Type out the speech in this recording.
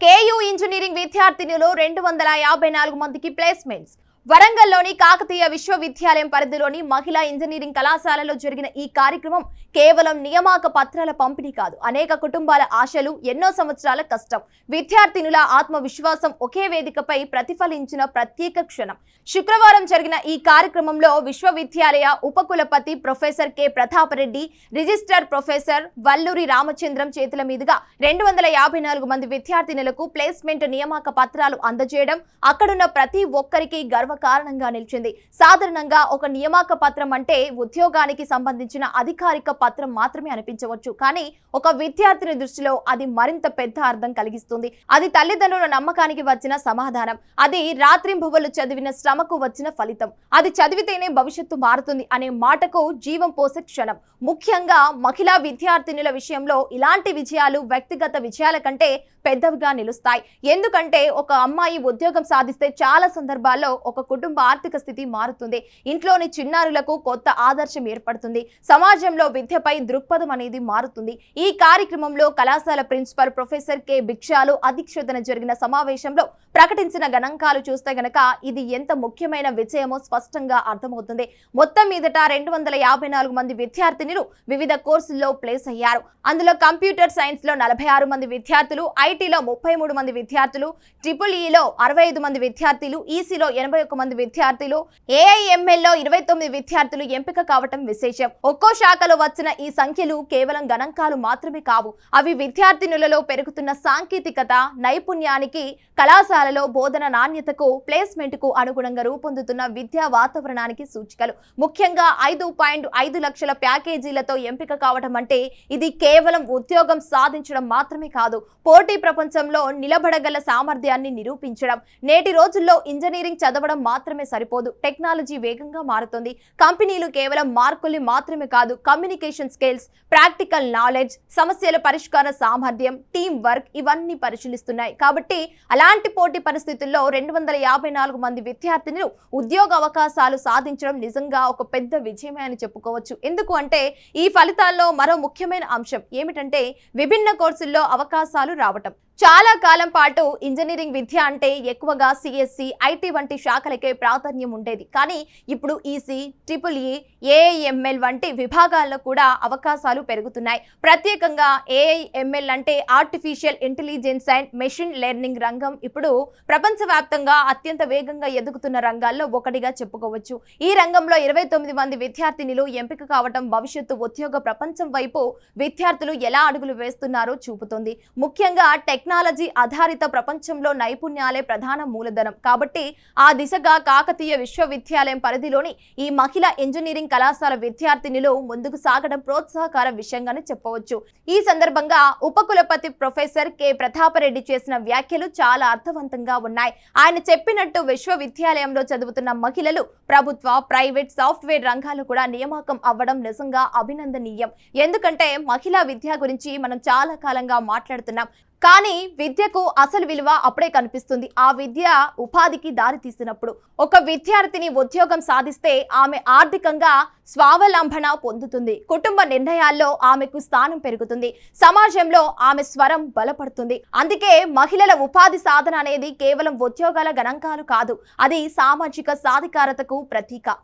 KU engineering విద్యార్థినులు 254 మందికి placements. వరంగల్లోని Kakatiya విశ్వవిద్యాలయం పరిధిలోని మహిళా ఇంజనీరింగ్ కళాశాలలో జరిగిన ఈ కార్యక్రమం కేవలం నియామక పత్రాల పంపిణీ కాదు, అనేక కుటుంబాల ఆశలు, ఎన్నో సంవత్సరాల కష్టం, విద్యార్థినుల ఆత్మవిశ్వాసం ఒకే వేదికపై ప్రతిఫలించిన ప్రత్యేక క్షణం. శుక్రవారం జరిగిన ఈ కార్యక్రమంలో విశ్వవిద్యాలయ ఉపకులపతి professor K Prathapa Reddy, registrar professor Valluri Ramachandram చేతుల మీదుగా 254 మంది విద్యార్థినులకు ప్లేస్మెంట్ నియామక పత్రాలు అందజేయడం అక్కడున్న ప్రతి ఒక్కరికి గర్వ కారణంగా నిలిచింది. సాధారణంగా ఒక నియామక పత్రం అంటే ఉద్యోగానికి సంబంధించిన అధికారిక పత్రం మాత్రమే అనిపించవచ్చు, కానీ ఒక విద్యార్థిని దృష్టిలో అది మరింత పెద్ద అర్థం కలిగిస్తుంది. అది తల్లిదండ్రుల నమ్మకానికి వచ్చిన సమాధానం, అది రాత్రింబవళ్లు చదివిన శ్రమకు వచ్చిన ఫలితం, అది చదివితేనే భవిష్యత్తు మారుతుంది అనే మాటకు జీవం పోసే క్షణం. ముఖ్యంగా మహిళా విద్యార్థినుల విషయంలో ఇలాంటి విజయాలు వ్యక్తిగత విజయాల కంటే పెద్దవిగా నిలుస్తాయి. ఎందుకంటే ఒక అమ్మాయి ఉద్యోగం సాధిస్తే చాలా సందర్భాల్లో ఒక కుటుంబ ఆర్థిక స్థితి మారుతుంది, ఇంట్లోని చిన్నారులకు కొత్త ఆదర్శం ఏర్పడుతుంది, సమాజంలో విద్యపై దృక్పథం అనేది మారుతుంది. ఈ కార్యక్రమంలో కళాశాల ప్రిన్సిపల్ ప్రొఫెసర్ కె భిక్షాలు అధ్యక్షతన జరిగిన సమావేశంలో ప్రకటించిన గణాంకాలు చూస్తే గనక ఇది ఎంత ముఖ్యమైన విజయమో స్పష్టంగా అర్థమవుతుంది. మొత్తం మీదట 254 మంది విద్యార్థినులు వివిధ కోర్సుల్లో ప్లేస్ అయ్యారు. అందులో కంప్యూటర్ సైన్స్ లో 46 మంది విద్యార్థులు, ఐటీలో 33 మంది విద్యార్థులు, ట్రిపుల్-ఈలో 65 మంది విద్యార్థులు, ఈసీలో 81 మంది విద్యార్థులు, ఏఐఎంఎల్లో 29 విద్యార్థులు ఎంపిక కావటం విశేషం. ఒక్కో శాఖలో వచ్చిన ఈ సంఖ్యలు కేవలం గణాంకాలు మాత్రమే కావు, అవి విద్యార్థినులలో పెరుగుతున్న సాంకేతికత, నైపుణ్యానికి, కళాశాలలో బోధన నాణ్యతకు, ప్లేస్మెంట్ కు అనుగుణంగా రూపొందుతున్న విద్యా వాతావరణానికి సూచికలు. ముఖ్యంగా 5.5 లక్షల ప్యాకేజీలతో ఎంపిక కావటం అంటే ఇది కేవలం ఉద్యోగం సాధించడం మాత్రమే కాదు, పోటీ ప్రపంచంలో నిలబడగల సామర్థ్యాన్ని నిరూపించడం. నేటి రోజుల్లో ఇంజనీరింగ్ చదవడం మాత్రమే సరిపోదు, టెక్నాలజీ వేగంగా మారుతుంది. కంపెనీలు కేవలం మార్కుల్ని మాత్రమే కాదు, కమ్యూనికేషన్ స్కిల్స్, ప్రాక్టికల్ నాలెడ్జ్, సమస్యల పరిష్కార సామర్థ్యం, టీమ్ వర్క్ ఇవన్నీ పరిశీలిస్తున్నాయి. కాబట్టి అలాంటి పోటీ పరిస్థితుల్లో 254 మంది విద్యార్థినులు ఉద్యోగ అవకాశాలు సాధించడం నిజంగా ఒక పెద్ద విజయమే అని చెప్పుకోవచ్చు. ఎందుకు అంటే ఈ ఫలితాల్లో మరో ముఖ్యమైన అంశం ఏమిటంటే విభిన్న కోర్సుల్లో అవకాశాలు రావటం. చాలా కాలం పాటు ఇంజనీరింగ్ విద్య అంటే ఎక్కువగా సిఎస్సి, ఐటీ వంటి శాఖలకే ప్రాధాన్యం ఉండేది. కానీ ఇప్పుడు ఈసీ, ట్రిపుల్-ఈ, ఏఐఎంఎల్ వంటి విభాగాల్లో కూడా అవకాశాలు పెరుగుతున్నాయి. ప్రత్యేకంగా ఏఐఎంఎల్ అంటే artificial intelligence and machine learning రంగం ఇప్పుడు ప్రపంచవ్యాప్తంగా అత్యంత వేగంగా ఎదుగుతున్న రంగాల్లో ఒకటిగా చెప్పుకోవచ్చు. ఈ రంగంలో 29 మంది విద్యార్థినులు ఎంపిక కావటం భవిష్యత్తు ఉద్యోగ ప్రపంచం వైపు విద్యార్థులు ఎలా అడుగులు వేస్తున్నారో చూపుతుంది. ముఖ్యంగా టెక్నాలజీ ఆధారిత ప్రపంచంలో నైపుణ్యాలే ప్రధాన మూలధనం. కాబట్టి ఆ దిశగా కాకతీయ విశ్వవిద్యాలయం పరిధిలోని ఈ మహిళా ఇంజనీరింగ్ కళాశాల విద్యార్థినులు ముందుకు సాగడం ప్రోత్సాహకర విషయంగానే చెప్పవచ్చు. ఈ సందర్భంగా ఉపకులపతి ప్రొఫెసర్ కె ప్రతాపరెడ్డి చేసిన వ్యాఖ్యలు చాలా అర్థవంతంగా ఉన్నాయి. ఆయన చెప్పినట్టు విశ్వవిద్యాలయంలో చదువుతున్న మహిళలు ప్రభుత్వ, ప్రైవేట్, సాఫ్ట్వేర్ రంగాలు కూడా నియామకం అవ్వడం నిజంగా అభినందనీయం. ఎందుకంటే మహిళా విద్య గురించి మనం చాలా కాలంగా మాట్లాడుతున్నాం, కానీ విద్యకు అసలు విలువ అప్పుడే కనిపిస్తుంది ఆ విద్య ఉపాధికి దారి తీసినప్పుడు. ఒక విద్యార్థిని ఉద్యోగం సాధిస్తే ఆమె ఆర్థికంగా స్వావలంబన పొందుతుంది, కుటుంబ నిర్ణయాల్లో ఆమెకు స్థానం పెరుగుతుంది, సమాజంలో ఆమె స్వరం బలపడుతుంది. అందుకే మహిళల ఉపాధి సాధన అనేది కేవలం ఉద్యోగాల గణాంకాలు కాదు, అది సామాజిక సాధికారతకు ప్రతీక.